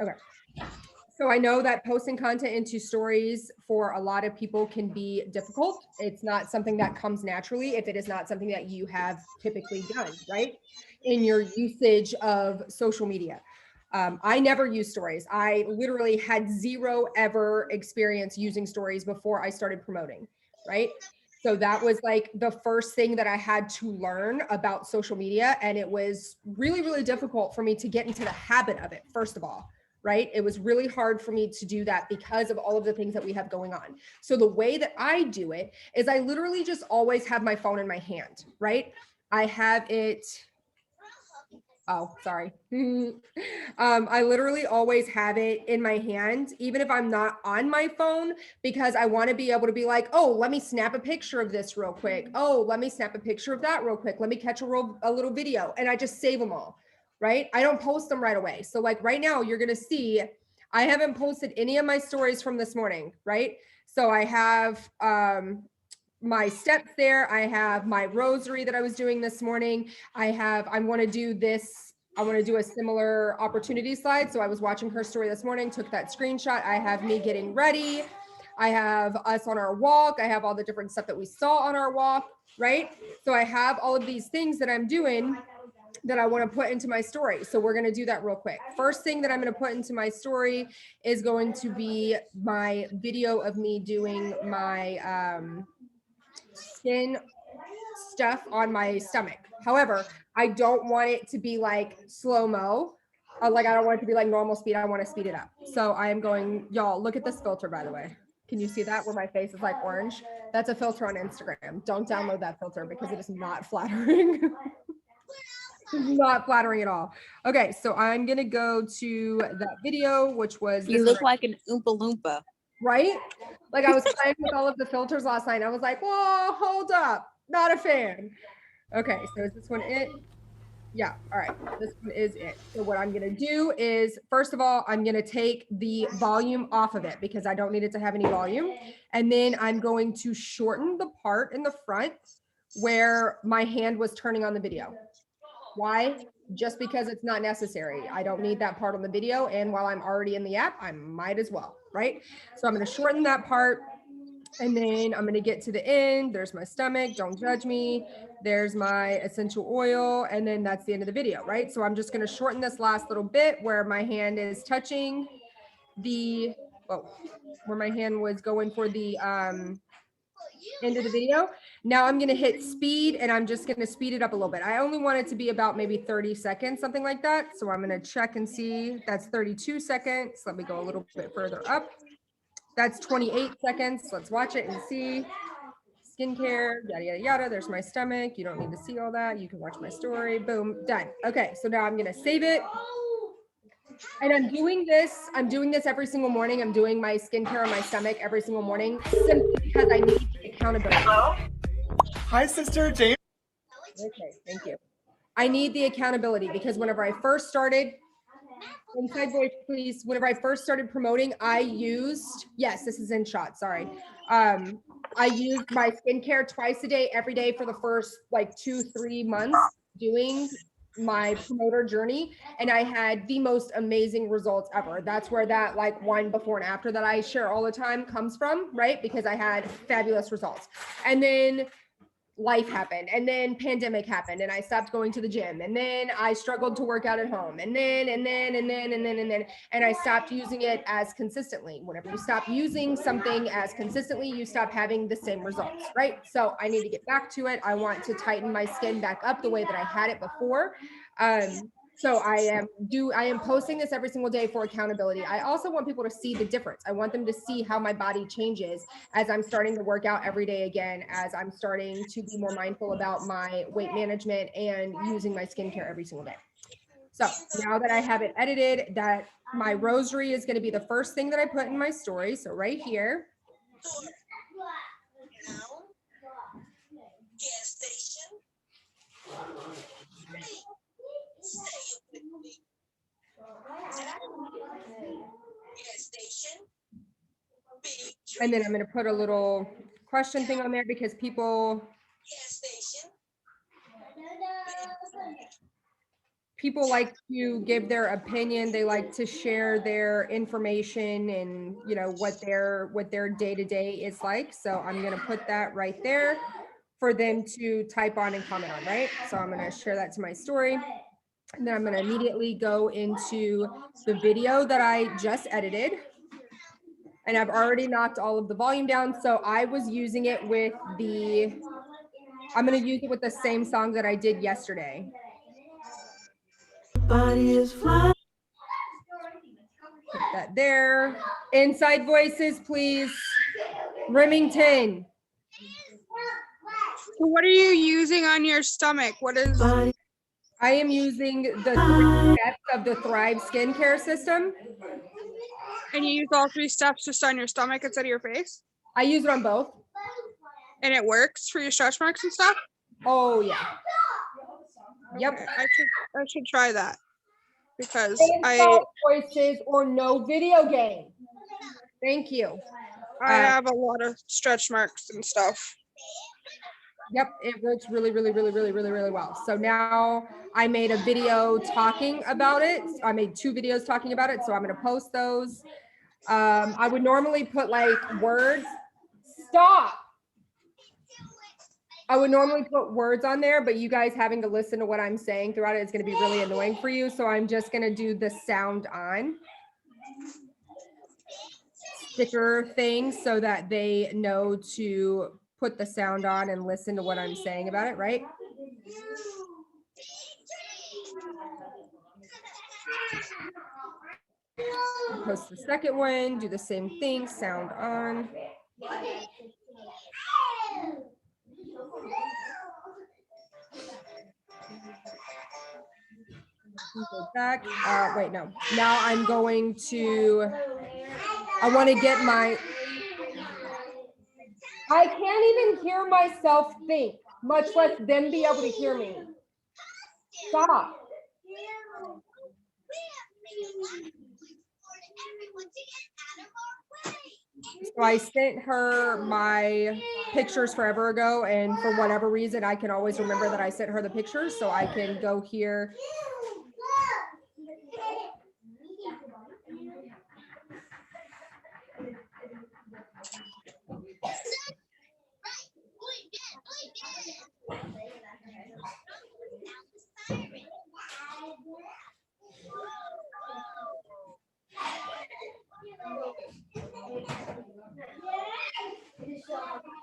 Okay. So I know that posting content into stories for a lot of people can be difficult. It's not something that comes naturally if it is not something that you have typically done, right? In your usage of social media. I never use stories. I literally had zero ever experience using stories before I started promoting, right? So that was like the first thing that I had to learn about social media. And it was really, really difficult for me to get into the habit of it, first of all, right? It was really hard for me to do that because of all of the things that we have going on. So the way that I do it is I literally just always have my phone in my hand, right? I have it. Oh, sorry. I literally always have it in my hand, even if I'm not on my phone, because I want to be able to be like, oh, let me snap a picture of this real quick. Oh, let me snap a picture of that real quick. Let me catch a little video, and I just save them all, right? I don't post them right away. So like right now, you're going to see, I haven't posted any of my stories from this morning, right? So I have, my steps there. I have my rosary that I was doing this morning. I want to do this. I want to do a similar opportunity slide. So I was watching her story this morning, took that screenshot. I have me getting ready. I have us on our walk. I have all the different stuff that we saw on our walk, right? So I have all of these things that I'm doing that I want to put into my story. So we're going to do that real quick. First thing that I'm going to put into my story is going to be my video of me doing my skin stuff on my stomach. However, I don't want it to be like slow-mo. Like I don't want it to be like normal speed. I want to speed it up. So I am going, y'all, look at this filter, by the way. Can you see that where my face is like orange? That's a filter on Instagram. Don't download that filter because it is not flattering. Not flattering at all. Okay, so I'm gonna go to that video, which was You look like an Oompa Loompa. Right? Like I was playing with all of the filters last night. I was like, whoa, hold up. Not a fan. Okay, so is this one it? Yeah, all right. This one is it. So what I'm gonna do is, first of all, I'm gonna take the volume off of it because I don't need it to have any volume. And then I'm going to shorten the part in the front where my hand was turning on the video. Why? Just because it's not necessary. I don't need that part on the video. And while I'm already in the app, I might as well, right? So I'm going to shorten that part. And then I'm going to get to the end. There's my stomach. Don't judge me. There's my essential oil. And then that's the end of the video, right? So I'm just going to shorten this last little bit where my hand is touching the, oh, where my hand was going for the end of the video. Now I'm going to hit speed and I'm just going to speed it up a little bit. I only want it to be about maybe 30 seconds, something like that. So I'm going to check and see. That's 32 seconds. Let me go a little bit further up. That's 28 seconds. Let's watch it and see. Skincare, yada, yada, yada. There's my stomach. You don't need to see all that. You can watch my story. Boom, done. Okay, so now I'm going to save it. And I'm doing this every single morning. I'm doing my skincare on my stomach every single morning simply because I need accountability. Hello? Hi, Sister James. Okay, thank you. I need the accountability because whenever I first started, inside voice, please. Whenever I first started promoting, I used, yes, this is in shot, sorry. I used my skincare twice a day, every day for the first like 2-3 months doing my promoter journey. And I had the most amazing results ever. That's where that like one before and after that I share all the time comes from, right? Because I had fabulous results. And then life happened, and then pandemic happened, and I stopped going to the gym, and then I struggled to work out at home, and I stopped using it as consistently. Whenever you stop using something as consistently, you stop having the same results, right? So I need to get back to it. I want to tighten my skin back up the way that I had it before. So I am posting this every single day for accountability. I also want people to see the difference. I want them to see how my body changes as I'm starting to work out every day again, as I'm starting to be more mindful about my weight management and using my skincare every single day. So now that I have it edited, that my rosary is going to be the first thing that I put in my story. So right here. Gas station. Gas station. And then I'm going to put a little question thing on there because people people like to give their opinion. They like to share their information and, you know, what their day-to-day is like. So I'm going to put that right there for them to type on and comment on, right? So I'm going to share that to my story. And then I'm going to immediately go into the video that I just edited. And I've already knocked all of the volume down. So I was using it with I'm going to use it with the same song that I did yesterday. Body is fly. Put that there. Inside voices, please. Remington. So what are you using on your stomach? What is? I am using the 3 steps of the Thrive skincare system. And you use all 3 steps just on your stomach instead of your face? I use it on both. And it works for your stretch marks and stuff? Oh yeah. Yep. Okay, I should try that because Inside voices or no video game. Thank you. I have a lot of stretch marks and stuff. Yep, it works really well. So now I made a video talking about it. I made 2 videos talking about it. So I'm going to post those. I would normally put like words. Stop. I would normally put words on there, but you guys having to listen to what I'm saying throughout it is going to be really annoying for you. So I'm just going to do the sound on sticker thing so that they know to put the sound on and listen to what I'm saying about it, right? Post the second one, do the same thing, sound on. Go back. Wait, no. Now I'm going to, I want to get my, I can't even hear myself think, much less them be able to hear me. Stop. So I sent her my pictures forever ago, and for whatever reason, I can always remember that I sent her the pictures, so I can go here.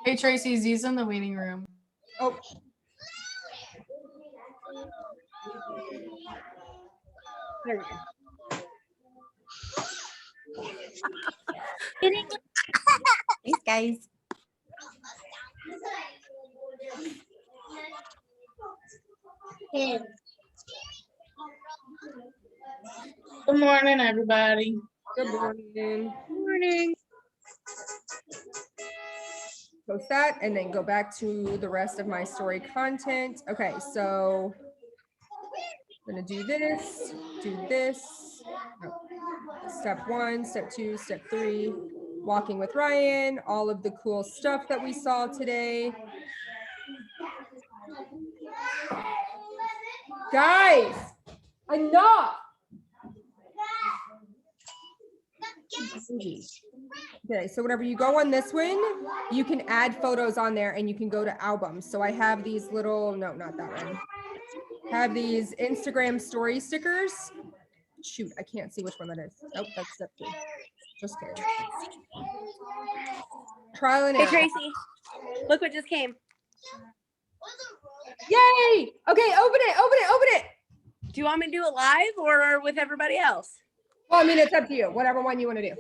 Hey Tracy, Z's in the waiting room. Oh. There we go. Thanks, guys. Good morning, everybody. Good morning. Good morning. Post that and then go back to the rest of my story content. Okay, so I'm gonna do this. Oh. Step 1, step 2, step 3, walking with Ryan, all of the cool stuff that we saw today. Guys, enough. Okay, so whenever you go on this one, you can add photos on there and you can go to albums. So I have these little, no, not that one. Have these Instagram story stickers. Shoot, I can't see which one that is. Nope, that's step 2. Just kidding. Trial and error. Hey, Tracy, look what just came. Yay! Okay, open it. Do you want me to do it live or with everybody else? Well, I mean, it's up to you. Whatever one you want to do.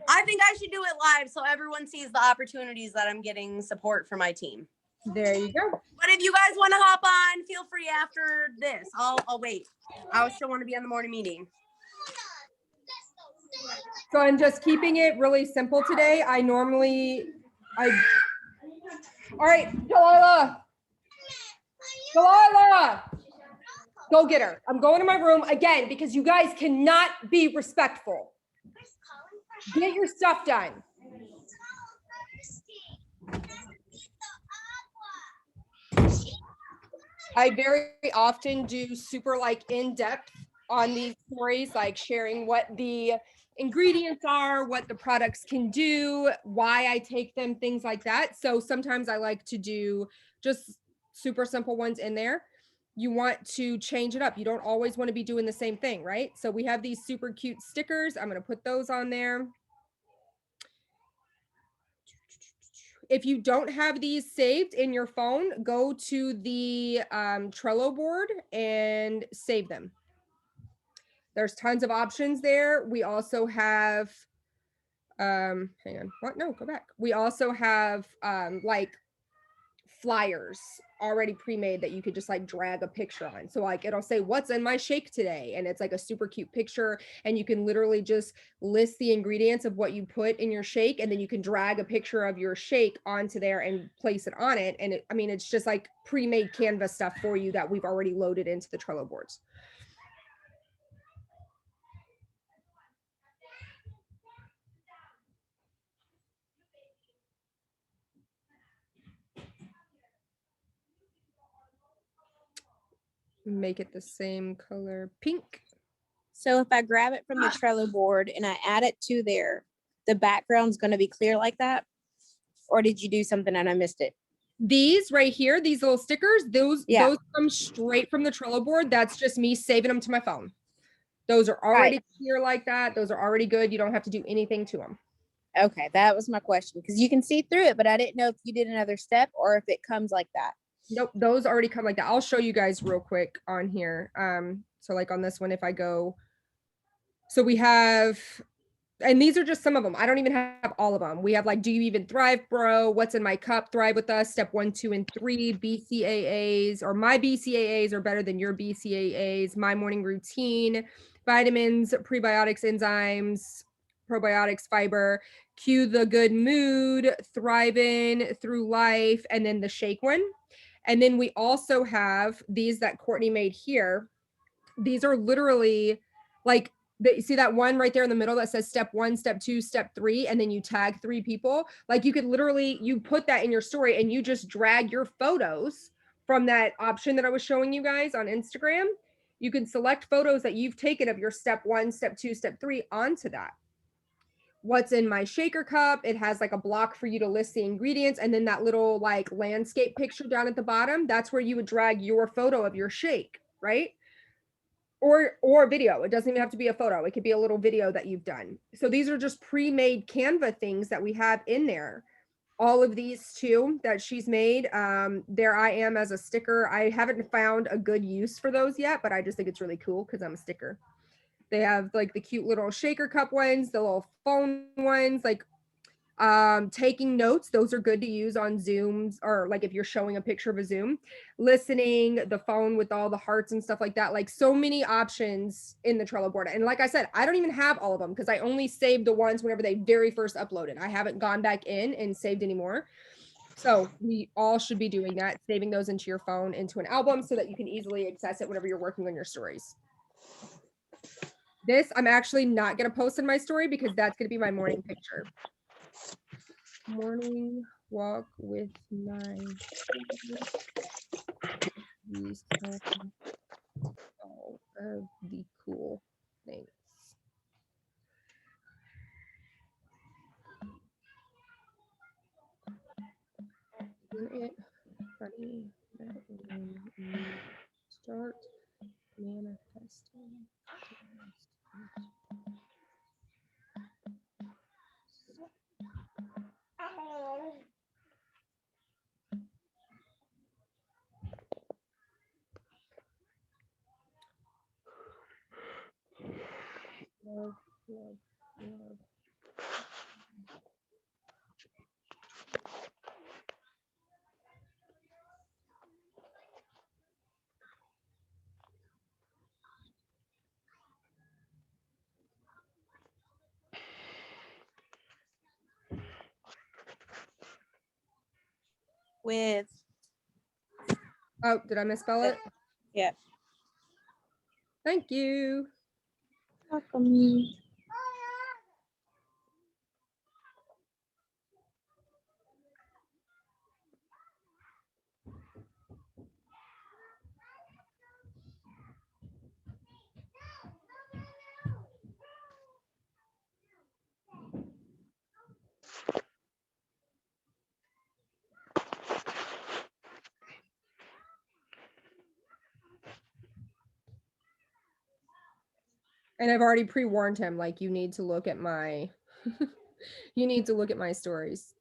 I think I should do it live so everyone sees the opportunities that I'm getting support for my team. There you go. But if you guys want to hop on, feel free after this. I'll wait. I still want to be on the morning meeting. So I'm just keeping it really simple today. All right, Delilah, go get her. I'm going to my room again because you guys cannot be respectful. Get your stuff done. I very often do super like in-depth on these stories, like sharing what the ingredients are, what the products can do, why I take them, things like that. So sometimes I like to do just super simple ones in there. You want to change it up. You don't always want to be doing the same thing, right? So we have these super cute stickers. I'm going to put those on there. If you don't have these saved in your phone, go to the Trello board and save them. There's tons of options there. We also have, hang on, what? No, go back. We also have like flyers already pre-made that you could just like drag a picture on. So like it'll say what's in my shake today, and it's like a super cute picture, and you can literally just list the ingredients of what you put in your shake, and then you can drag a picture of your shake onto there and place it on it. And I mean, it's just like pre-made Canva stuff for you that we've already loaded into the Trello boards. Make it the same color pink. So if I grab it from the Trello board and I add it to there, the background's going to be clear like that? Or did you do something and I missed it? These right here, these little stickers, those come straight from the Trello board. That's just me saving them to my phone. Those are already clear like that. Those are already good. You don't have to do anything to them. Okay, that was my question, because you can see through it, but I didn't know if you did another step or if it comes like that. Nope, those already come like that. I'll show you guys real quick on here. So like on this one, if I go, so we have, and these are just some of them. I don't even have all of them. We have like, do you even thrive, bro? What's in my cup? Thrive with us. Step 1, 2, and 3. BCAAs, or my BCAAs are better than your BCAAs. My morning routine. Vitamins, prebiotics, enzymes, probiotics, fiber. Cue the good mood. Thriving through life, and then the shake one. And then we also have these that Courtney made here. These are literally like, see that one right there in the middle that says step 1, step 2, step 3, and then you tag 3 people. Like you could literally, you put that in your story and you just drag your photos from that option that I was showing you guys on Instagram. You can select photos that you've taken of your step 1, step 2, step 3 onto that. What's in my shaker cup? It has like a block for you to list the ingredients, and then that little like landscape picture down at the bottom, that's where you would drag your photo of your shake, right? Or video. It doesn't even have to be a photo. It could be a little video that you've done. So these are just pre-made Canva things that we have in there. All of these too that she's made. There I am as a sticker. I haven't found a good use for those yet, but I just think it's really cool because I'm a sticker. They have like the cute little shaker cup ones, the little phone ones, like taking notes. Those are good to use on Zooms, or like if you're showing a picture of a Zoom. Listening, the phone with all the hearts and stuff like that. Like so many options in the Trello board. And like I said, I don't even have all of them because I only saved the ones whenever they very first uploaded. I haven't gone back in and saved anymore. So we all should be doing that, saving those into your phone, into an album, so that you can easily access it whenever you're working on your stories. This I'm actually not going to post in my story because that's going to be my morning picture. Morning walk with my these all of the cool things. Isn't it funny that when you start manifesting, love, love, love. With, Oh, did I misspell it? yeah. Thank you. Welcome. And I've already pre-warned him, like, you need to look at my, you need to look at my stories.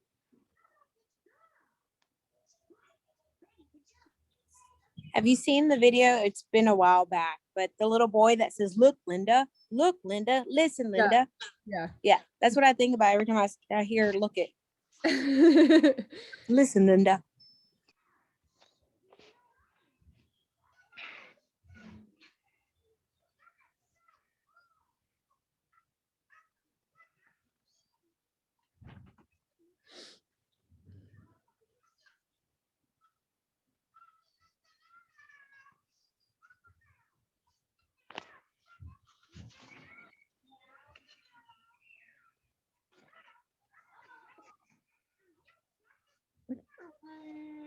Have you seen the video? It's been a while back, but the little boy that says, look, Linda, listen, Yeah. Linda. Yeah. Yeah, that's what I think about every time I hear look it. Listen, Linda.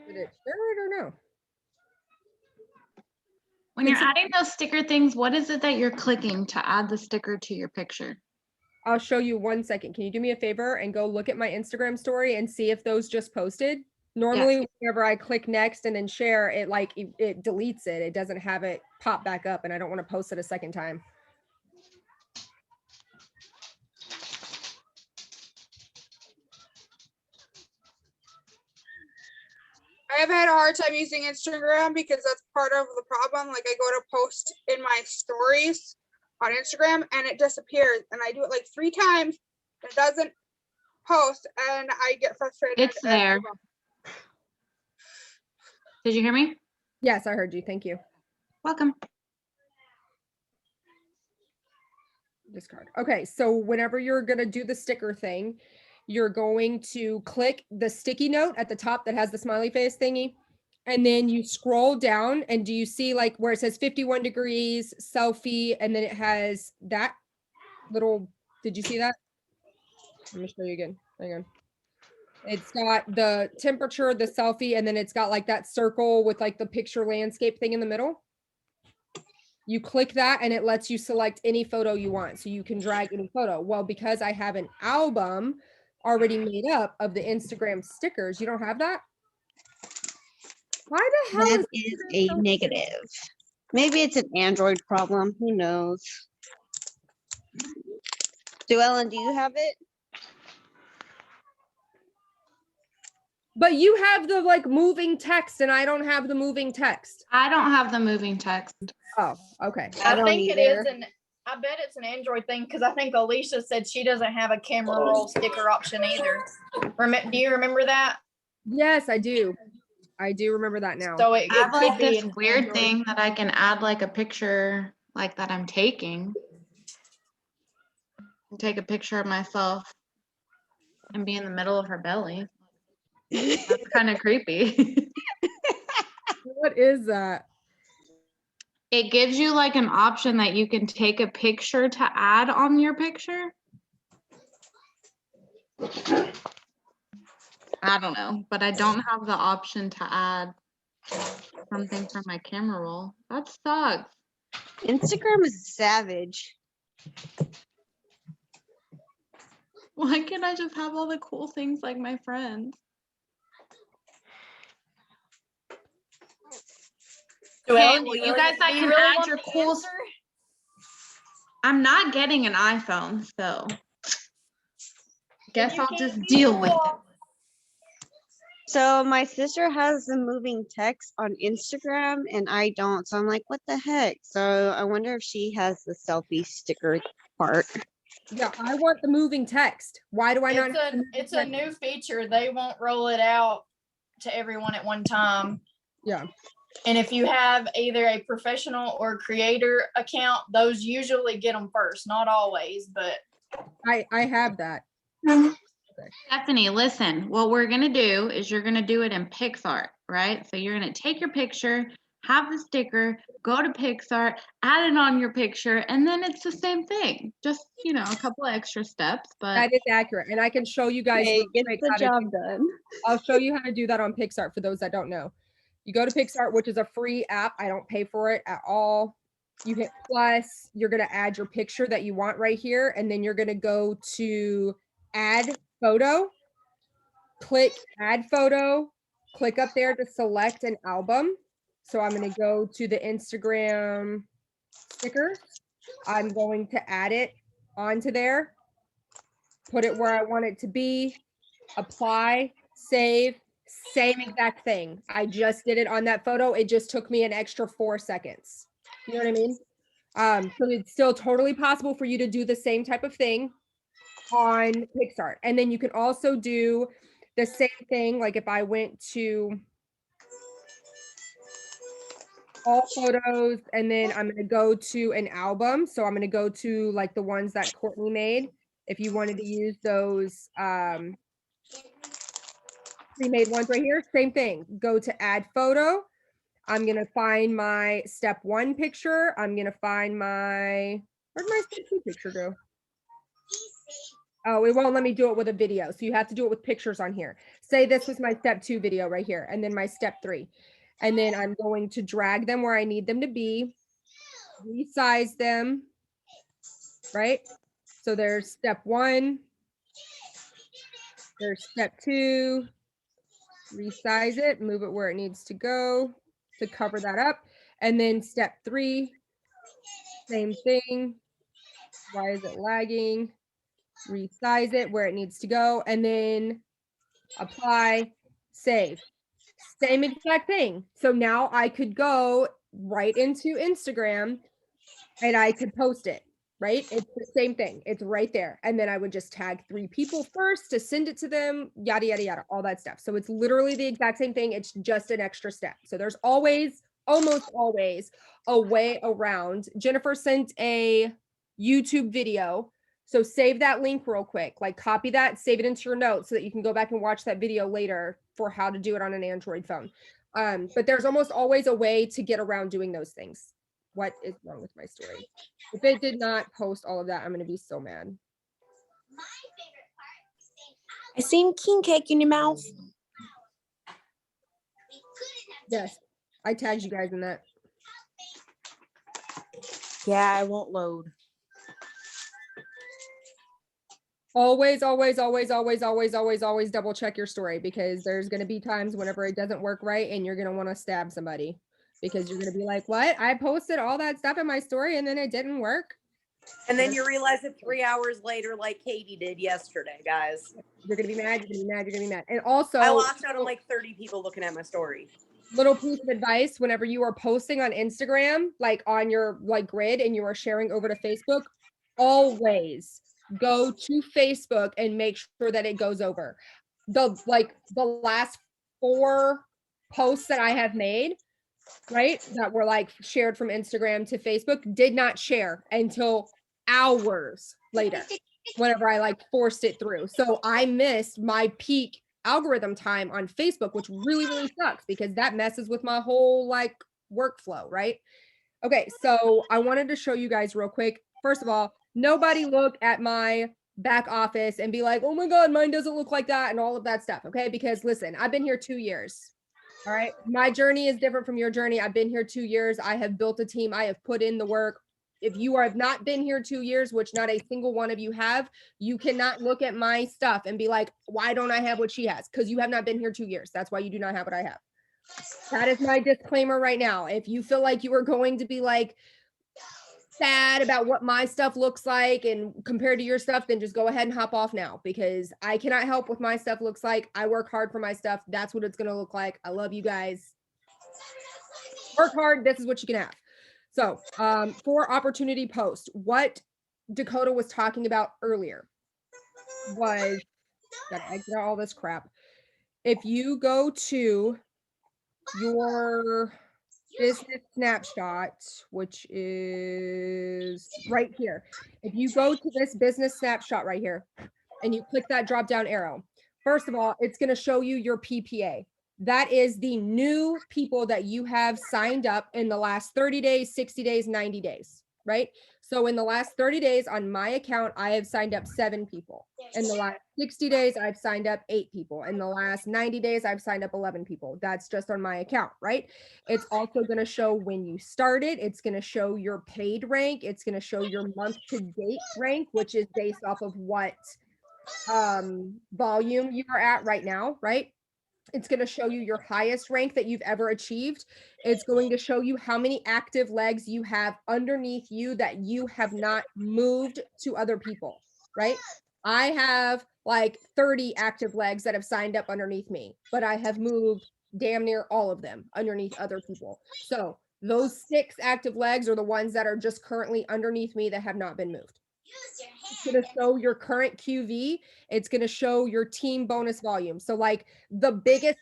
Did it share it or no? When you're adding those sticker things, what is it that you're clicking to add the sticker to your picture? I'll show you 1 second. Can you do me a favor and go look at my Instagram story and see if those just posted? Normally, whenever I click next and then share, it like it deletes it. It doesn't have it pop back up, and I don't want to post it a second time. I have had a hard time using Instagram because that's part of the problem. Like I go to post in my stories on Instagram and it disappears, and I do it like 3 times. It doesn't post, and I get frustrated. It's there. Did you hear me? Yes, I heard you. Thank you. Welcome. Discard. Okay, so whenever you're gonna do the sticker thing, you're going to click the sticky note at the top that has the smiley face thingy, and then you scroll down, and do you see like where it says 51 degrees selfie, and then it has that little, did you see that? Let me show you again. Hang on. It's got the temperature, the selfie, and then it's got like that circle with like the picture landscape thing in the middle. You click that and it lets you select any photo you want. So you can drag any photo. Well, because I have an album already made up of the Instagram stickers, you don't have that? Why the hell That is a negative. Maybe it's an Android problem. Who knows? Ellen, do you have it? But you have the like moving text and I don't have the moving text. I don't have the moving text. Oh, okay. I think don't it is either. I bet it's an Android thing because I think Alicia said she doesn't have a camera roll sticker option either. Do you remember that? Yes, I do. I do remember that now. So it I have could like be this an weird Android. thing that I can add like a picture like that I'm taking. Take a picture of myself and be in the middle of her belly. That's kind of creepy. What is that? It gives you like an option that you can take a picture to add on your picture. I don't know, but I don't have the option to add something from my camera roll. That sucks. Instagram is savage. Why can't I just have all the cool things like my friends? Well, Well, you guys that can add your cool. I'm not getting an iPhone, so guess I'll just deal with it. So my sister has the moving text on Instagram and I don't. So I'm like, what the heck? So I wonder if she has the selfie sticker part. Yeah, I want the moving text. Why do I not? It's a new feature. They won't roll it out to everyone at one time. Yeah. And if you have either a professional or creator account, those usually get them first. Not always, but I have that. Stephanie, listen, what we're going to do is you're going to do it in PixArt, right? So you're going to take your picture, have the sticker, go to PixArt, add it on your picture, and then it's the same thing. Just, you know, a couple of extra steps, but That is accurate. And I can show you guys. Hey, real get quick the how to job do- done. I'll show you how to do that on PixArt for those that don't know. You go to PixArt, which is a free app. I don't pay for it at all. You hit plus, you're going to add your picture that you want right here. And then you're going to go to add photo, click add photo, click up there to select an album. So I'm going to go to the Instagram sticker. I'm going to add it onto there, put it where I want it to be, apply, save, same exact thing. I just did it on that photo. It just took me an extra 4 seconds. You know what I mean? So it's still totally possible for you to do the same type of thing on Pixar. And then you can also do the same thing. Like if I went to all photos and then I'm going to go to an album. So I'm going to go to like the ones that Courtney made. If you wanted to use those pre-made ones right here, same thing. Go to add photo. I'm going to find my step 1 picture. I'm going to find my, where'd my step 2 picture go? Oh, it won't let me do it with a video. So you have to do it with pictures on here. Say this was my step 2 video right here, and then my step 3. And then I'm going to drag them where I need them to be, resize them, right? So there's step 1, there's step 2, resize it, move it where it needs to go to cover that up. And then step 3, same thing. Why is it lagging? Resize it where it needs to go, and then apply, save. Same exact thing. So now I could go right into Instagram and I could post it, right? It's the same thing. It's right there. And then I would just tag 3 people first to send it to them, yada, yada, yada, all that stuff. So it's literally the exact same thing. It's just an extra step. So there's always, almost always, a way around. Jennifer sent a YouTube video. So save that link real quick, like copy that, save it into your notes so that you can go back and watch that video later for how to do it on an Android phone. But there's almost always a way to get around doing those things. What is wrong with my story? If it did not post all of that, I'm going to be so mad. I seen king cake in your mouth. Yes, I tagged you guys in that. Yeah, I won't load. Always, always, always, always, always, always, always double check your story, because there's going to be times whenever it doesn't work right and you're going to want to stab somebody because you're going to be like, what? I posted all that stuff in my story and then it didn't work. And then you realize it 3 hours later, like Katie did yesterday, guys. You're going to be mad. You're going to be mad. You're going to be mad. And also, I lost out on like 30 people looking at my story. Little piece of advice: whenever you are posting on Instagram, like on your like grid, and you are sharing over to Facebook, always go to Facebook and make sure that it goes over. The last 4 posts that I have made, right, that were like shared from Instagram to Facebook, did not share until hours later whenever I like forced it through. So I missed my peak algorithm time on Facebook, which really, really sucks because that messes with my whole like workflow, right? Okay, so I wanted to show you guys real quick. First of all, nobody look at my back office and be like, oh my God, mine doesn't look like that and all of that stuff, okay? Because listen, I've been here 2 years. All right. My journey is different from your journey. I've been here 2 years. I have built a team. I have put in the work. If you have not been here 2 years, which not a single one of you have, you cannot look at my stuff and be like, why don't I have what she has? Because you have not been here 2 years. That's why you do not have what I have. That is my disclaimer right now. If you feel like you are going to be like sad about what my stuff looks like and compared to your stuff, then just go ahead and hop off now, because I cannot help what my stuff looks like. I work hard for my stuff. That's what it's going to look like. I love you guys. Work hard. This is what you can have. So for opportunity post, what Dakota was talking about earlier was, gotta exit out all this crap. If you go to your business snapshot, which is right here. If you go to this business snapshot right here and you click that drop down arrow, first of all, it's going to show you your PPA. That is the new people that you have signed up in the last 30 days, 60 days, 90 days, right? So in the last 30 days on my account, I have signed up 7 people. In the last 60 days, I've signed up 8 people. In the last 90 days, I've signed up 11 people. That's just on my account, right? It's also going to show when you started. It's going to show your paid rank. It's going to show your month to date rank, which is based off of what volume you are at right now, right? It's going to show you your highest rank that you've ever achieved. It's going to show you how many active legs you have underneath you that you have not moved to other people, right? I have like 30 active legs that have signed up underneath me, but I have moved damn near all of them underneath other people. So those 6 active legs are the ones that are just currently underneath me that have not been moved. It's going to show your current QV. It's going to show your team bonus volume. So like the biggest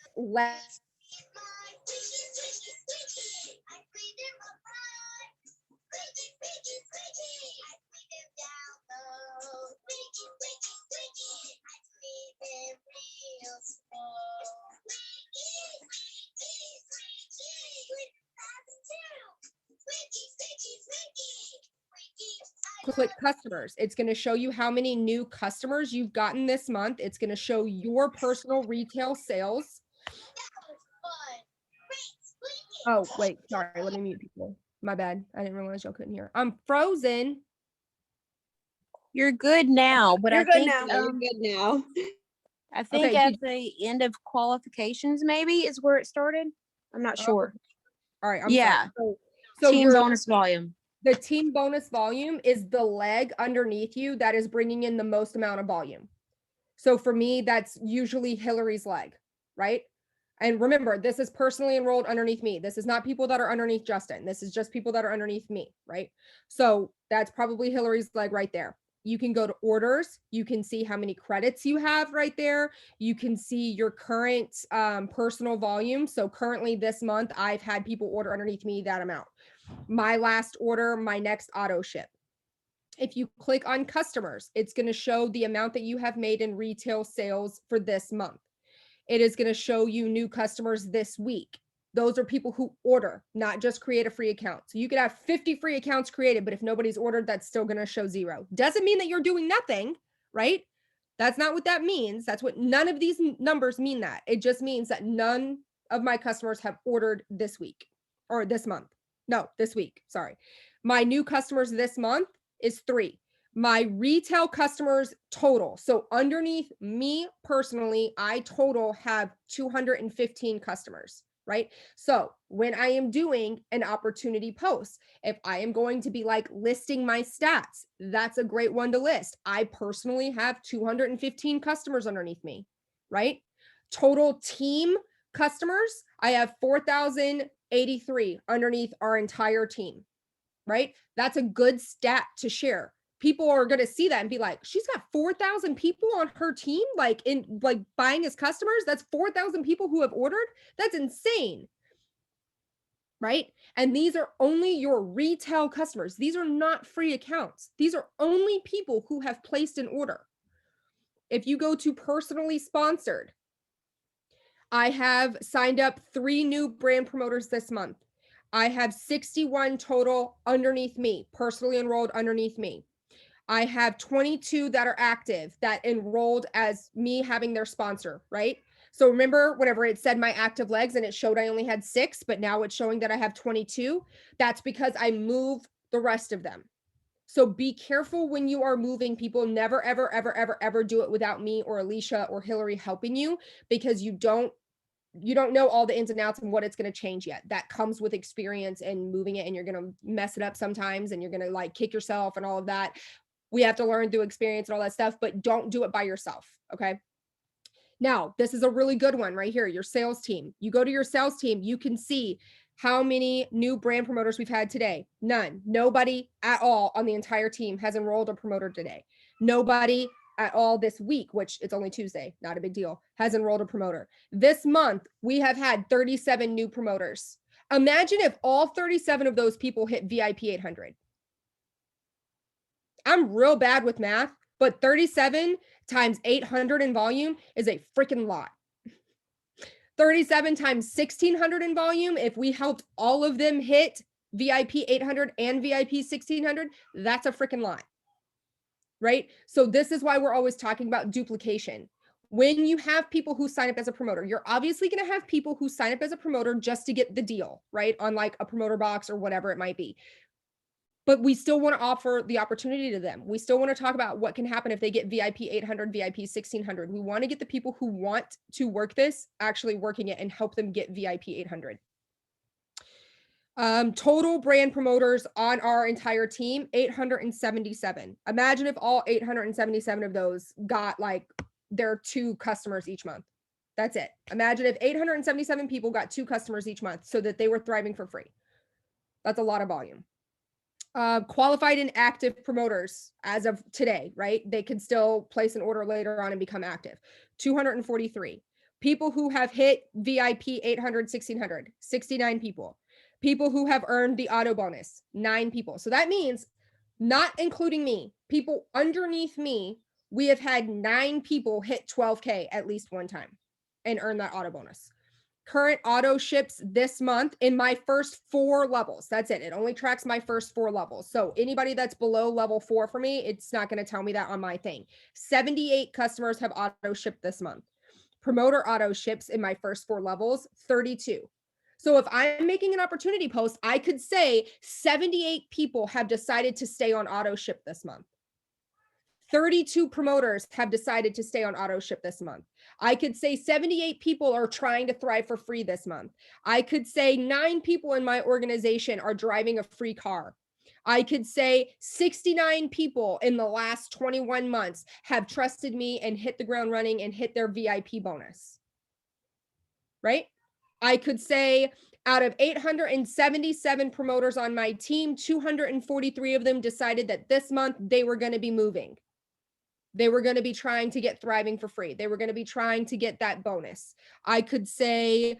click customers. It's going to show you how many new customers you've gotten this month. It's going to show your personal retail sales. Oh, wait, sorry. Let me mute people. My bad. I didn't realize y'all couldn't hear. I'm frozen. You're good now, but You're I good think now. You're good now. I think Okay, at the end of qualifications maybe is where it started. I'm not sure. All right. I'm Yeah. sorry. So Team your bonus volume. the team bonus volume is the leg underneath you that is bringing in the most amount of volume. So for me, that's usually Hillary's leg, right? And remember, this is personally enrolled underneath me. This is not people that are underneath Justin. This is just people that are underneath me, right? So that's probably Hillary's leg right there. You can go to orders. You can see how many credits you have right there. You can see your current personal volume. So currently this month, I've had people order underneath me that amount. My last order, my next auto ship. If you click on customers, it's going to show the amount that you have made in retail sales for this month. It is going to show you new customers this week. Those are people who order, not just create a free account. So you could have 50 free accounts created, but if nobody's ordered, that's still going to show 0. Doesn't mean that you're doing nothing, right? That's not what that means. That's what none of these numbers mean that. It just means that none of my customers have ordered this week or this month. No, this week. Sorry. My new customers this month is 3. My retail customers total. So underneath me personally, I total have 215 customers, right? So when I am doing an opportunity post, if I am going to be like listing my stats, that's a great one to list. I personally have 215 customers underneath me, right? Total team customers, I have 4,083 underneath our entire team, right? That's a good stat to share. People are going to see that and be like, she's got 4,000 people on her team, like buying as customers. That's 4,000 people who have ordered. That's insane. Right? And these are only your retail customers. These are not free accounts. These are only people who have placed an order. If you go to personally sponsored, I have signed up 3 new brand promoters this month. I have 61 total underneath me, personally enrolled underneath me. I have 22 that are active that enrolled as me having their sponsor, right? So remember, whenever it said my active legs and it showed I only had 6, but now it's showing that I have 22, that's because I move the rest of them. So be careful when you are moving people. Never, ever, ever, ever, ever do it without me or Alicia or Hillary helping you, because you don't know all the ins and outs and what it's going to change yet. That comes with experience and moving it, and you're going to mess it up sometimes and you're going to like kick yourself and all of that. We have to learn through experience and all that stuff, but don't do it by yourself. Okay. Now, this is a really good one right here. Your sales team. You go to your sales team, you can see how many new brand promoters we've had today. None. Nobody at all on the entire team has enrolled a promoter today. Nobody at all this week, which it's only Tuesday, not a big deal, has enrolled a promoter. This month, we have had 37 new promoters. Imagine if all 37 of those people hit VIP 800. I'm real bad with math, but 37 times 800 in volume is a freaking lot. 37 times 1600 in volume, if we helped all of them hit VIP 800 and VIP 1600, that's a freaking lot, right? So this is why we're always talking about duplication. When you have people who sign up as a promoter, you're obviously going to have people who sign up as a promoter just to get the deal, right? On like a promoter box or whatever it might be. but we still want to offer the opportunity to them. We still want to talk about what can happen if they get VIP 800, VIP 1600. We want to get the people who want to work this actually working it and help them get VIP 800. Total brand promoters on our entire team, 877. Imagine if all 877 of those got like their 2 customers each month. That's it. Imagine if 877 people got 2 customers each month so that they were thriving for free. That's a lot of volume. Qualified and active promoters as of today, right? They could still place an order later on and become active. 243. People who have hit VIP 800, 1600, 69 people. People who have earned the auto bonus, 9 people. So that means, not including me, people underneath me, we have had 9 people hit 12K at least one time and earn that auto bonus. Current auto ships this month in my first 4 levels. That's it. It only tracks my first 4 levels. So anybody that's below level 4 for me, it's not going to tell me that on my thing. 78 customers have auto shipped this month. Promoter auto ships in my first 4 levels, 32. So if I'm making an opportunity post, I could say 78 people have decided to stay on auto ship this month. 32 promoters have decided to stay on auto ship this month. I could say 78 people are trying to thrive for free this month. I could say 9 people in my organization are driving a free car. I could say 69 people in the last 21 months have trusted me and hit the ground running and hit their VIP bonus. Right? I could say out of 877 promoters on my team, 243 of them decided that this month they were going to be moving. They were going to be trying to get thriving for free. They were going to be trying to get that bonus. I could say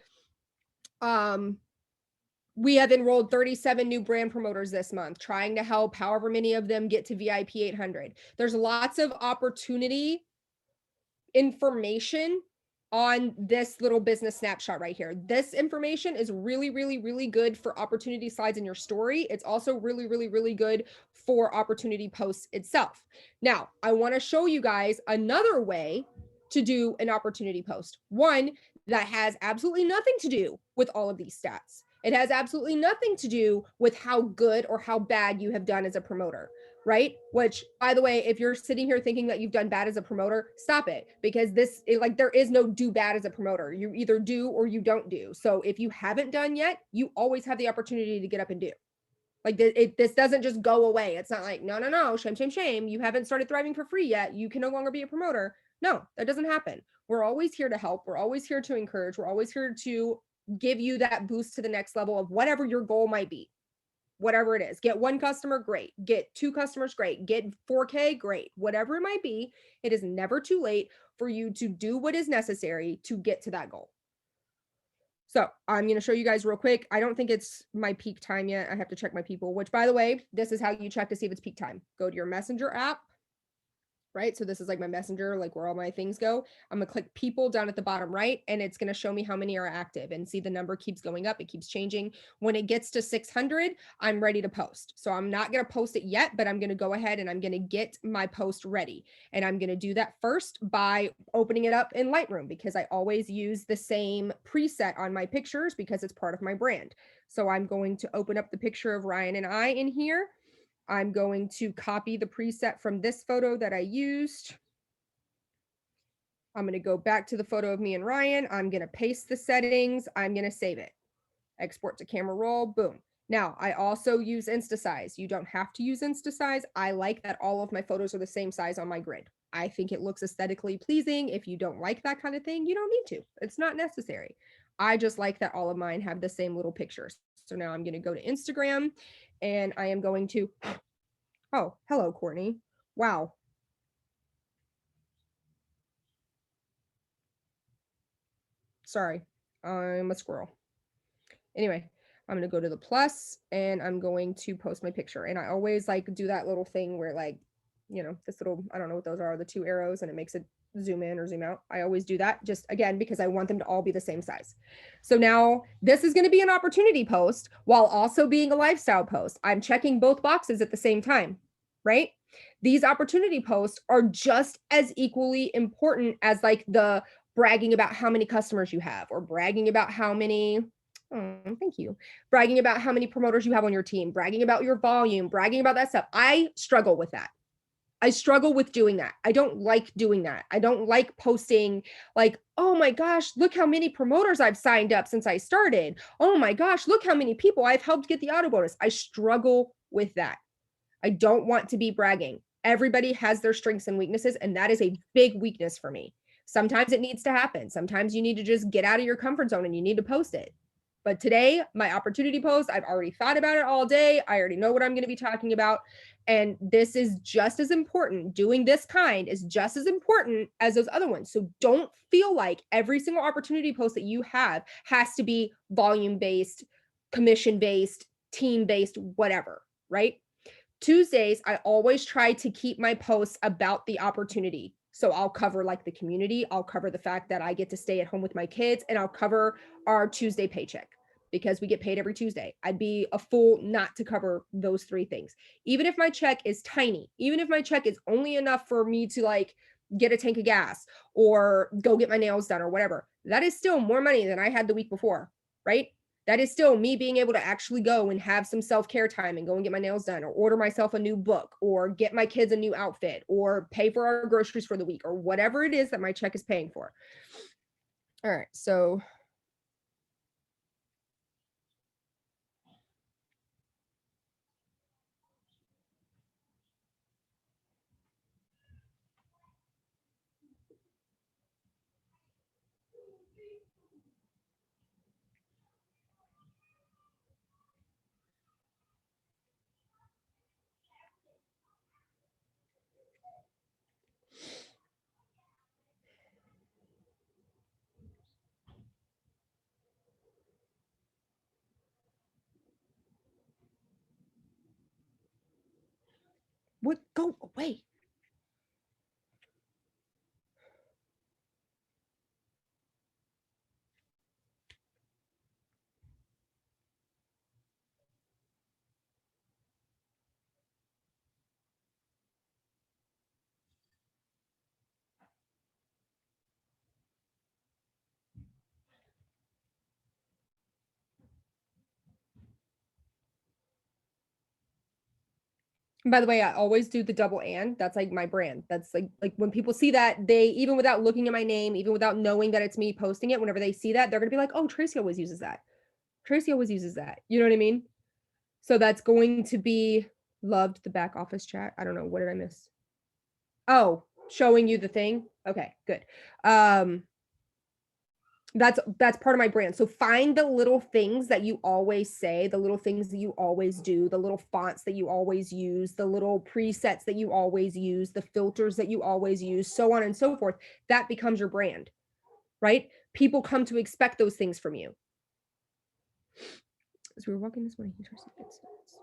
we have enrolled 37 new brand promoters this month, trying to help however many of them get to VIP 800. There's lots of opportunity information on this little business snapshot right here. This information is really, really, really good for opportunity slides in your story. It's also really, really, really good for opportunity posts itself. Now, I want to show you guys another way to do an opportunity post. One that has absolutely nothing to do with all of these stats. It has absolutely nothing to do with how good or how bad you have done as a promoter, right? Which, by the way, if you're sitting here thinking that you've done bad as a promoter, stop it, because there is no do bad as a promoter. You either do or you don't do. So if you haven't done yet, you always have the opportunity to get up and do. Like this doesn't just go away. It's not like, no, shame, shame, shame. You haven't started thriving for free yet. You can no longer be a promoter. No, that doesn't happen. We're always here to help. We're always here to encourage. We're always here to give you that boost to the next level of whatever your goal might be. Whatever it is, get 1 customer, great. Get 2 customers, great. Get 4K, great. Whatever it might be, it is never too late for you to do what is necessary to get to that goal. So I'm going to show you guys real quick. I don't think it's my peak time yet. I have to check my people, which, by the way, this is how you check to see if it's peak time. Go to your messenger app. Right? So this is like my messenger, like where all my things go. I'm gonna click people down at the bottom right, and it's gonna show me how many are active, and see the number keeps going up. It keeps changing. When it gets to 600, I'm ready to post. So I'm not gonna post it yet, but I'm gonna go ahead and I'm gonna get my post ready. And I'm gonna do that first by opening it up in Lightroom, because I always use the same preset on my pictures because it's part of my brand. So I'm going to open up the picture of Ryan and I in here. I'm going to copy the preset from this photo that I used. I'm going to go back to the photo of me and Ryan. I'm going to paste the settings. I'm going to save it. Export to camera roll. Boom. Now, I also use InstaSize. You don't have to use InstaSize. I like that all of my photos are the same size on my grid. I think it looks aesthetically pleasing. If you don't like that kind of thing, you don't need to. It's not necessary. I just like that all of mine have the same little pictures. So now I'm going to go to Instagram, and I am going to, oh, hello, Courtney. Wow. Sorry, I'm a squirrel. Anyway, I'm going to go to the plus, and I'm going to post my picture. And I always like do that little thing where, like, you know, this little, I don't know what those are, the 2 arrows, and it makes it zoom in or zoom out. I always do that, just again, because I want them to all be the same size. So now this is going to be an opportunity post while also being a lifestyle post. I'm checking both boxes at the same time, right? These opportunity posts are just as equally important as like the bragging about how many customers you have, or bragging about how many, Oh, thank you. Bragging about how many promoters you have on your team, bragging about your volume, bragging about that stuff. I struggle with that. I struggle with doing that. I don't like doing that. I don't like posting like, oh my gosh, look how many promoters I've signed up since I started. Oh my gosh, look how many people I've helped get the auto bonus. I struggle with that. I don't want to be bragging. Everybody has their strengths and weaknesses, and that is a big weakness for me. Sometimes it needs to happen. Sometimes you need to just get out of your comfort zone and you need to post it. But today, my opportunity post, I've already thought about it all day. I already know what I'm going to be talking about. And this is just as important. Doing this kind is just as important as those other ones. So don't feel like every single opportunity post that you have has to be volume based, commission based, team based, whatever, right? Tuesdays, I always try to keep my posts about the opportunity. So I'll cover like the community, I'll cover the fact that I get to stay at home with my kids, and I'll cover our Tuesday paycheck because we get paid every Tuesday. I'd be a fool not to cover those three things. Even if my check is tiny, even if my check is only enough for me to like get a tank of gas or go get my nails done or whatever, that is still more money than I had the week before, right? That is still me being able to actually go and have some self-care time and go and get my nails done or order myself a new book or get my kids a new outfit or pay for our groceries for the week or whatever it is that my check is paying for. All right, so what? Go away. By the way, I always do the double and. That's like my brand. That's like when people see that, they even without looking at my name, even without knowing that it's me posting it, whenever they see that, they're gonna be like, oh, Tracy always uses that. Tracy always uses that. You know what I mean? So that's going to be loved the back office chat. I don't know. What did I miss? Oh, showing you the thing. Okay, good. That's part of my brand. So find the little things that you always say, the little things that you always do, the little fonts that you always use, the little presets that you always use, the filters that you always use, so on and so forth. That becomes your brand, right? People come to expect those things from you. As we were walking this morning, he starts to get starts.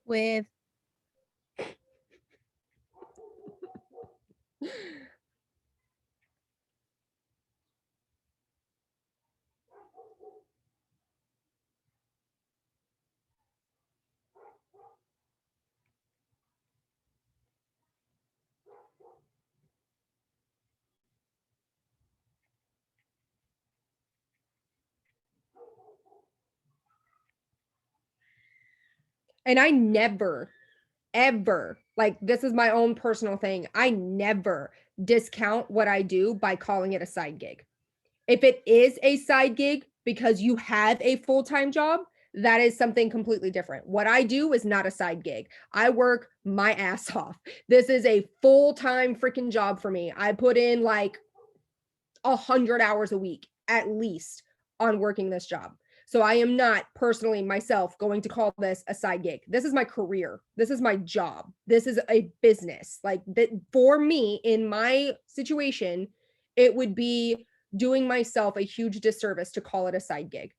With And I never, ever, like, this is my own personal thing. I never discount what I do by calling it a side gig. If it is a side gig because you have a full-time job, that is something completely different. What I do is not a side gig. I work my ass off. This is a full-time freaking job for me. I put in like 100 hours a week at least on working this job. So I am not personally myself going to call this a side gig. This is my career. This is my job. This is a business. Like that for me in my situation, it would be doing myself a huge disservice to call it a side gig.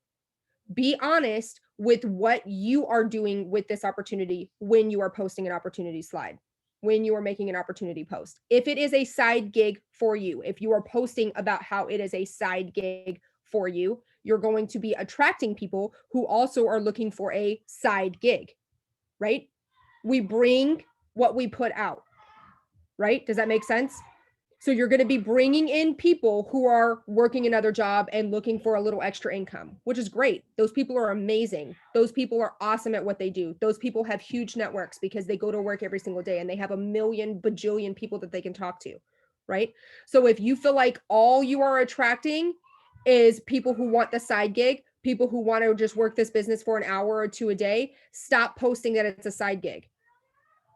Be honest with what you are doing with this opportunity when you are posting an opportunity slide. when you are making an opportunity post. If it is a side gig for you, if you are posting about how it is a side gig for you, you're going to be attracting people who also are looking for a side gig, right? We bring what we put out, right? Does that make sense? So you're going to be bringing in people who are working another job and looking for a little extra income, which is great. Those people are amazing. Those people are awesome at what they do. Those people have huge networks because they go to work every single day and they have a million bajillion people that they can talk to, right? So if you feel like all you are attracting is people who want the side gig, people who want to just work this business for an hour or two a day, stop posting that it's a side gig.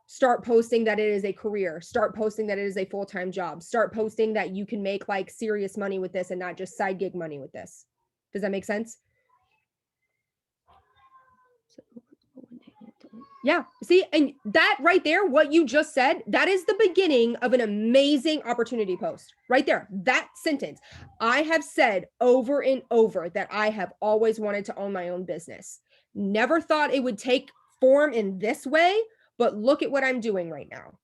Start posting that it is a career. Start posting that it is a full-time job. Start posting that you can make like serious money with this and not just side gig money with this. Does that make sense? Yeah. See, and that right there, what you just said, that is the beginning of an amazing opportunity post right there. That sentence. I have said over and over that I have always wanted to own my own business. Never thought it would take form in this way, but look at what I'm doing right now.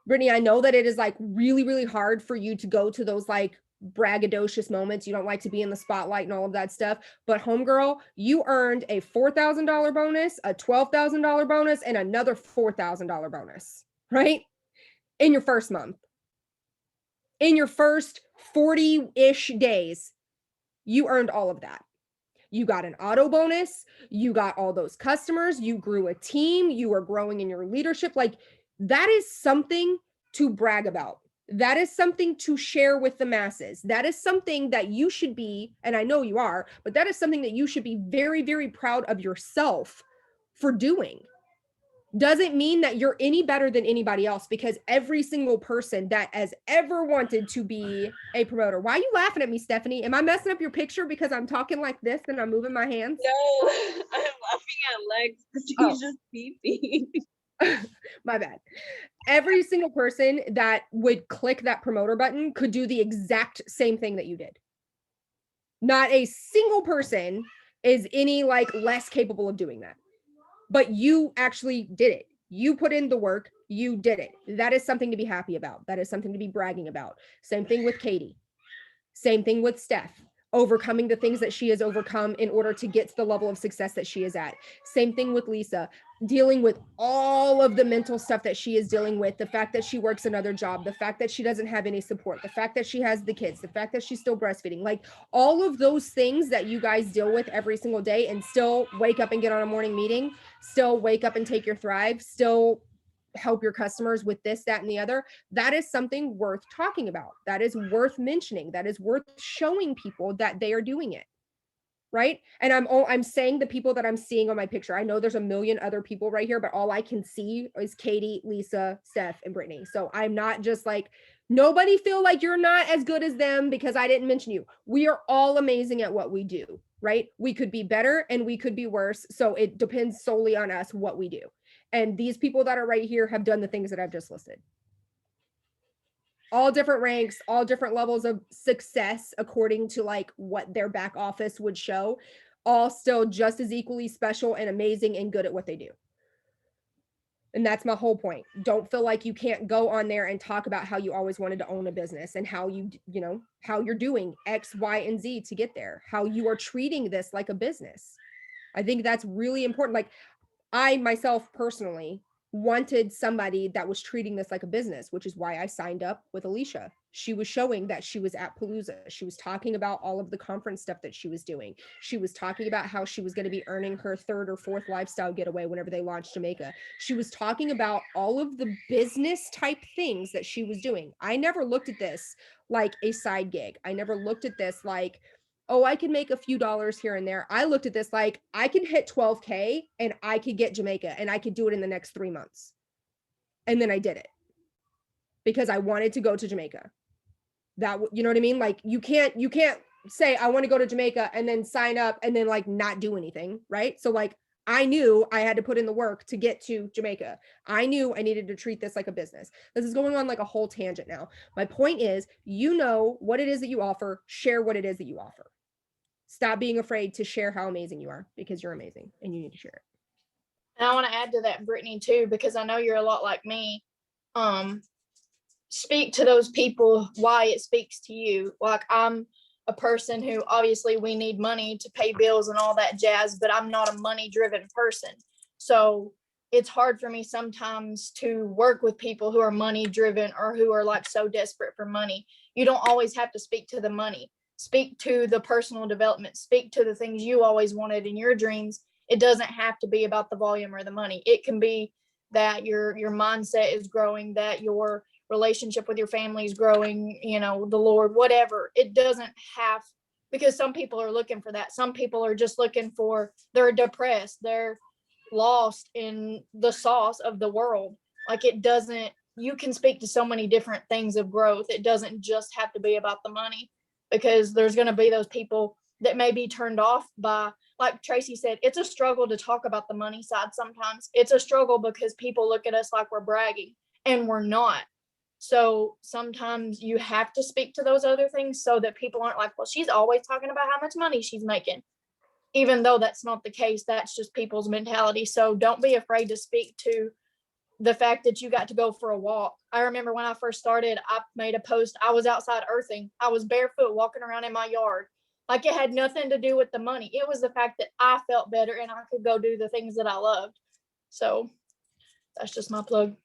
Brittany, I know that it is like really, really hard for you to go to those like braggadocious moments. You don't like to be in the spotlight and all of that stuff. But homegirl, you earned a $4,000 bonus, a $12,000 bonus, and another $4,000 bonus, right? In your first month. In your first 40-ish days, you earned all of that. You got an auto bonus, you got all those customers, you grew a team, you were growing in your leadership. Like that is something to brag about. That is something to share with the masses. That is something that you should be, and I know you are, but that is something that you should be very, very proud of yourself for doing. Doesn't mean that you're any better than anybody else, because every single person that has ever wanted to be a promoter. Why are you laughing at me, Stephanie? Am I messing up your picture because I'm talking like this and I'm moving my hands? No, I'm laughing at Lex because she's just beeping. My bad. Every single person that would click that promoter button could do the exact same thing that you did. Not a single person is any like less capable of doing that. But you actually did it. You put in the work. You did it. That is something to be happy about. That is something to be bragging about. Same thing with Katie. Same thing with Steph. Overcoming the things that she has overcome in order to get to the level of success that she is at. Same thing with Lisa, dealing with all of the mental stuff that she is dealing with, the fact that she works another job, the fact that she doesn't have any support, the fact that she has the kids, the fact that she's still breastfeeding, like all of those things that you guys deal with every single day and still wake up and get on a morning meeting, still wake up and take your Thrive, still help your customers with this, that, and the other. That is something worth talking about. That is worth mentioning. That is worth showing people that they are doing it. Right. And I'm saying the people that I'm seeing on my picture. I know there's a million other people right here, but all I can see is Katie, Lisa, Steph, and Brittany. So I'm not just like, nobody feel like you're not as good as them because I didn't mention you. We are all amazing at what we do, right? We could be better and we could be worse. So it depends solely on us what we do. And these people that are right here have done the things that I've just listed. All different ranks, all different levels of success according to like what their back office would show, all still just as equally special and amazing and good at what they do. And that's my whole point. Don't feel like you can't go on there and talk about how you always wanted to own a business and how how you're doing X, Y, and Z to get there, how you are treating this like a business. I think that's really important. Like I myself personally wanted somebody that was treating this like a business, which is why I signed up with Alicia. She was showing that she was at Palooza. She was talking about all of the conference stuff that she was doing. She was talking about how she was going to be earning her 3rd or 4th lifestyle getaway whenever they launched Jamaica. She was talking about all of the business type things that she was doing. I never looked at this like a side gig. I never looked at this like, oh, I can make a few dollars here and there. I looked at this like I could hit 12K and I could get Jamaica and I could do it in the next 3 months. And then I did it because I wanted to go to Jamaica. That, you know what I mean? Like you can't say I want to go to Jamaica and then sign up and then like not do anything, right? So like I knew I had to put in the work to get to Jamaica. I knew I needed to treat this like a business. This is going on like a whole tangent now. My point is, you know what it is that you offer, share what it is that you offer. Stop being afraid to share how amazing you are because you're amazing and you need to share it. And I want to add to that, Brittany, too, because I know you're a lot like me. Speak to those people why it speaks to you. Like, I'm a person who, obviously, we need money to pay bills and all that jazz, but I'm not a money driven person. So it's hard for me sometimes to work with people who are money driven or who are like so desperate for money. You don't always have to speak to the money. Speak to the personal development, speak to the things you always wanted in your dreams. It doesn't have to be about the volume or the money. It can be that your mindset is growing, that your relationship with your family is growing, you know, the Lord, whatever. It doesn't have, because some people are looking for that. Some people are just looking for, they're depressed, they're lost in the sauce of the world. Like, it doesn't, you can speak to so many different things of growth. It doesn't just have to be about the money, because there's going to be those people that may be turned off by, like Tracy said, it's a struggle to talk about the money side sometimes. It's a struggle because people look at us like we're bragging, and we're not. So sometimes you have to speak to those other things so that people aren't like, well, she's always talking about how much money she's making. Even though that's not the case, that's just people's mentality. So don't be afraid to speak to the fact that you got to go for a walk. I remember when I first started, I made a post. I was outside earthing. I was barefoot walking around in my yard. Like, it had nothing to do with the money. It was the fact that I felt better and I could go do the things that I loved. So that's just my plug.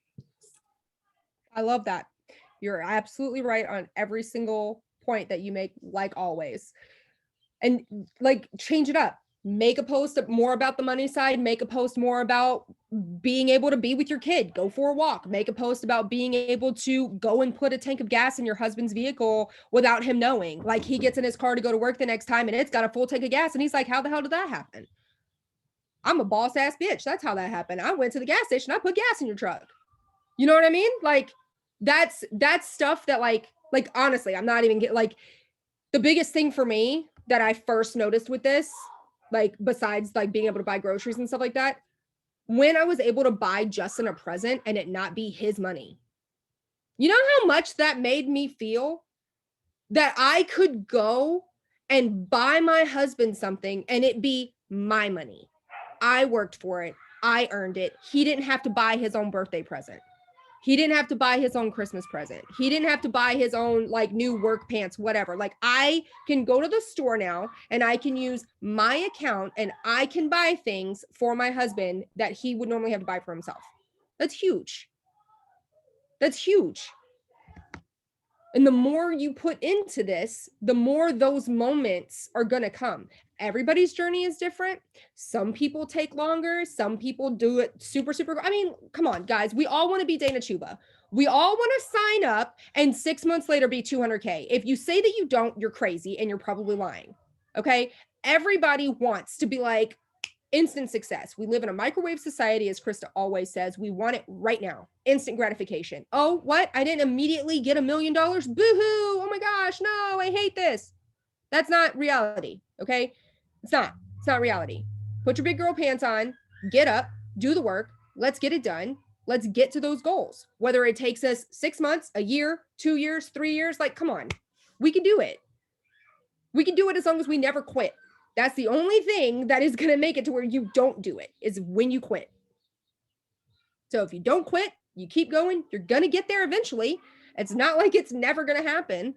I love that. You're absolutely right on every single point that you make, like always. And like, change it up. Make a post more about the money side, make a post more about being able to be with your kid, go for a walk, make a post about being able to go and put a tank of gas in your husband's vehicle without him knowing. Like, he gets in his car to go to work the next time and it's got a full tank of gas and he's like, how the hell did that happen? I'm a boss ass bitch. That's how that happened. I went to the gas station, I put gas in your truck. You know what I mean? Like, that's stuff that like honestly, I'm not even like, the biggest thing for me that I first noticed with this, like, besides like being able to buy groceries and stuff like that, when I was able to buy Justin a present and it not be his money, you know how much that made me feel? That I could go and buy my husband something and it be my money. I worked for it. I earned it. He didn't have to buy his own birthday present. He didn't have to buy his own Christmas present. He didn't have to buy his own like new work pants, whatever. Like, I can go to the store now and I can use my account and I can buy things for my husband that he would normally have to buy for himself. That's huge. That's huge. And the more you put into this, the more those moments are going to come. Everybody's journey is different. Some people take longer. Some people do it super, super. I mean, come on, guys. We all want to be Dana Chuba. We all want to sign up and 6 months later be 200K. If you say that you don't, you're crazy and you're probably lying. Okay. Everybody wants to be like, instant success. We live in a microwave society, as Krista always says. We want it right now. Instant gratification. Oh, what? I didn't immediately get $1 million. Boo-hoo. Oh my gosh. No, I hate this. That's not reality. Okay. It's not reality. Put your big girl pants on, get up, do the work. Let's get it done. Let's get to those goals. Whether it takes us 6 months, a year, 2 years, 3 years, like, come on, we can do it. We can do it as long as we never quit. That's the only thing that is going to make it to where you don't do it, is when you quit. So if you don't quit, you keep going, you're going to get there eventually. It's not like it's never going to happen.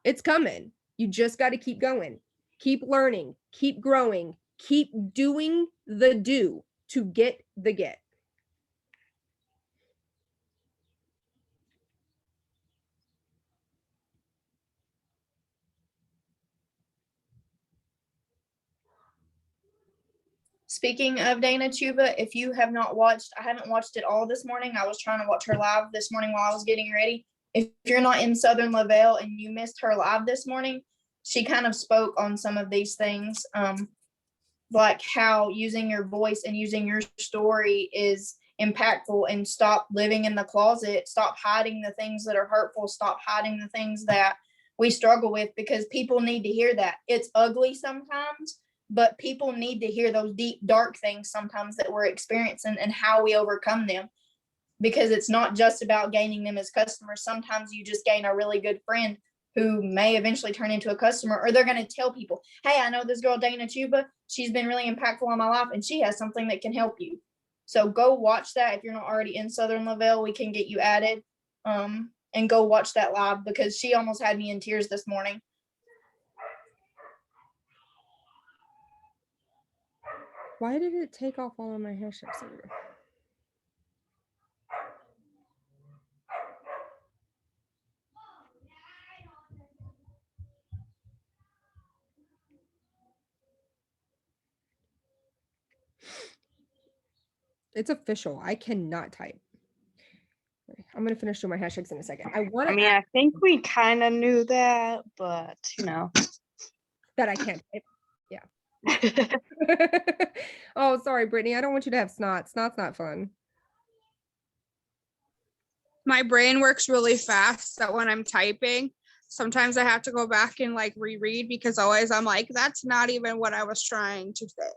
It's coming. You just got to keep going, keep learning, keep growing, keep doing the do to get the get. Speaking of Dana Chuba, if you have not watched, I haven't watched it all this morning. I was trying to watch her live this morning while I was getting ready. If you're not in Southern Lavelle and you missed her live this morning, she kind of spoke on some of these things, like how using your voice and using your story is impactful, and stop living in the closet, stop hiding the things that are hurtful, stop hiding the things that we struggle with, because people need to hear that. It's ugly sometimes, but people need to hear those deep, dark things sometimes that we're experiencing and how we overcome them, because it's not just about gaining them as customers. Sometimes you just gain a really good friend who may eventually turn into a customer, or they're going to tell people, hey, I know this girl, Dana Chuba. She's been really impactful in my life and she has something that can help you. So go watch that. If you're not already in Southern Lavelle, we can get you added. And go watch that live because she almost had me in tears this morning. Why did it take off all of my hashtags? There we go. It's official. I cannot type. I'm gonna finish doing my hashtags in a second. I want I to mean, I think we kind of knew that, but that I can't type. Yeah. Oh, sorry, Brittany. I don't want you to have snot. Snot's not fun. My brain works really fast that when I'm typing, sometimes I have to go back and like reread because always I'm like, that's not even what I was trying to say.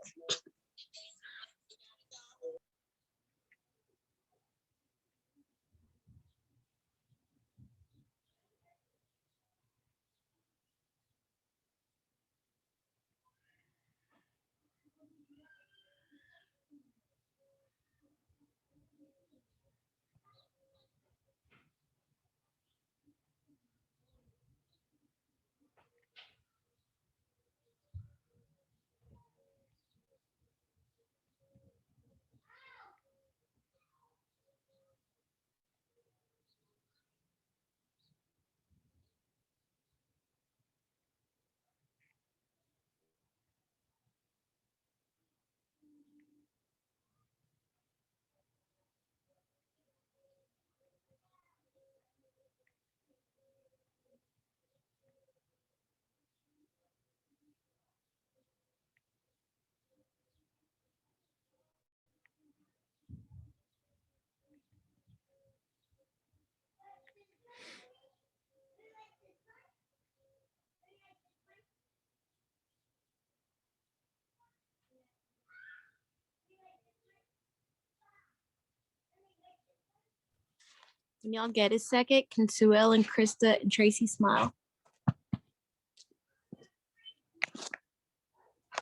Can y'all get a second? Can Sue Ellen and Krista and Tracy smile?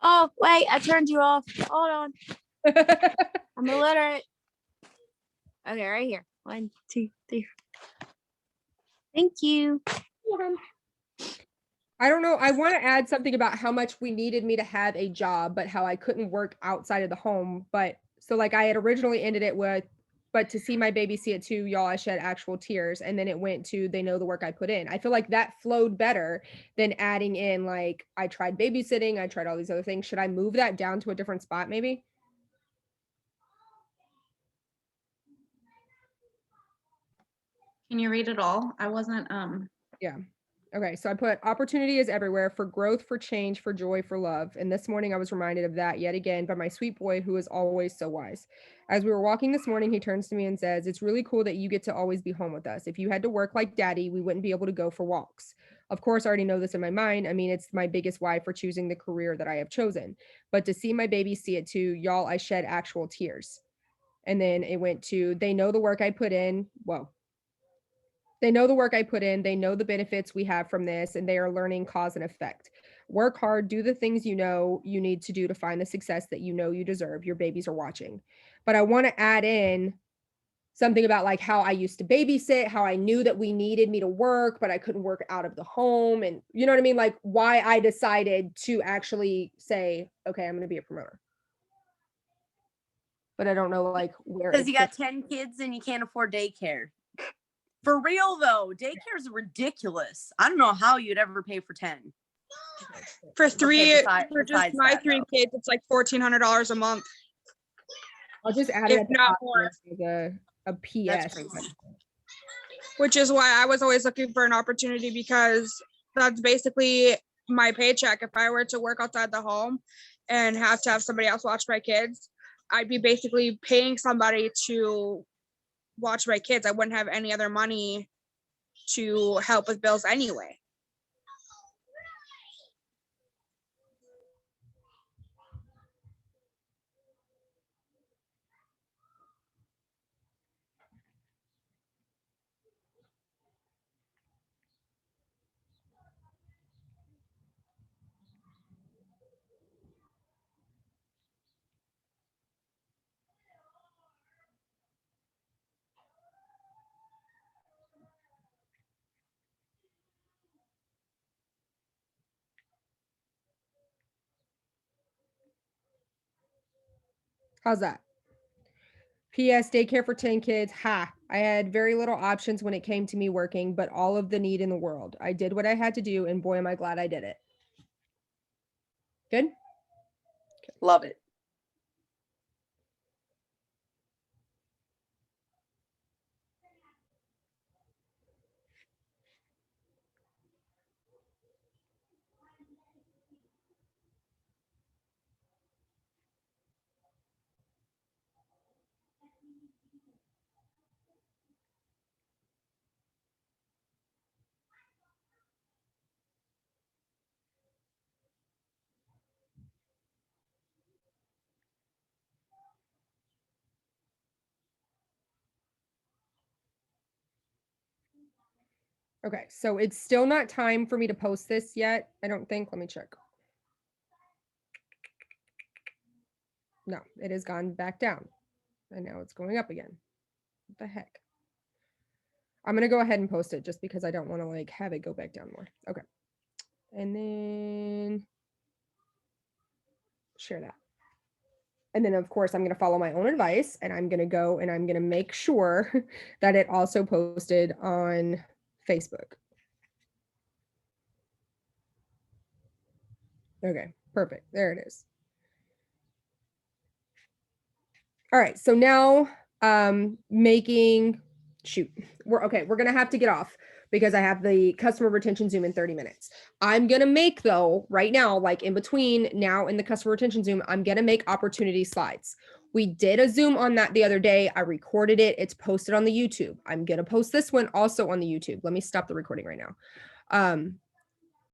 Oh, wait, I turned you off. Hold on. I'm illiterate. Okay, right here. 1, 2, 3. Thank you. I don't know. I want to add something about how much we needed me to have a job, but how I couldn't work outside of the home. But so like I had originally ended it with, but to see my baby see it too, y'all, I shed actual tears. And then it went to, they know the work I put in. I feel like that flowed better than adding in like, I tried babysitting, I tried all these other things. Should I move that down to a different spot maybe? Can you read it all? I wasn't, Yeah. Okay, so I put opportunity is everywhere for growth, for change, for joy, for love. And this morning I was reminded of that yet again by my sweet boy who is always so wise. As we were walking this morning, he turns to me and says, "It's really cool that you get to always be home with us. If you had to work like daddy, we wouldn't be able to go for walks." Of course, I already know this in my mind. I mean, it's my biggest why for choosing the career that I have chosen. But to see my baby see it too, y'all, I shed actual tears. And then it went to, they know the work I put in. Whoa. They know the work I put in. They know the benefits we have from this, and they are learning cause and effect. Work hard, do the things you know you need to do to find the success that you know you deserve. Your babies are watching. But I want to add in something about like how I used to babysit, how I knew that we needed me to work, but I couldn't work out of the home. And you know what I mean? Like why I decided to actually say, okay, I'm going to be a promoter. But I don't know like where. Because you got 10 kids and you can't afford daycare. For real though, daycare is ridiculous. I don't know how you'd ever pay for 10. For three, for just besides my that, 3 though. kids, it's like $1,400 a month. I'll just add If it at the not top more. as a That's PS. crazy. Which is why I was always looking for an opportunity because that's basically my paycheck. If I were to work outside the home and have to have somebody else watch my kids, I'd be basically paying somebody to watch my kids. I wouldn't have any other money to help with bills anyway. How's that? P.S. Daycare for 10 kids. Ha. I had very little options when it came to me working, but all of the need in the world. I did what I had to do, and boy, am I glad I did it. Good? Love it. Okay, so it's still not time for me to post this yet. I don't think. Let me check. No, it has gone back down. And now it's going up again. What the heck? I'm going to go ahead and post it just because I don't want to like have it go back down more. Okay. And then share that. And then of course I'm going to follow my own advice and I'm going to go and I'm going to make sure that it also posted on Facebook. Okay, perfect. There it is. All right, so now we're gonna have to get off because I have the customer retention Zoom in 30 minutes. I'm gonna make though right now, like in between now and the customer retention Zoom, I'm gonna make opportunity slides. We did a Zoom on that the other day. I recorded it. It's posted on the YouTube. I'm gonna post this one also on the YouTube. Let me stop the recording right now.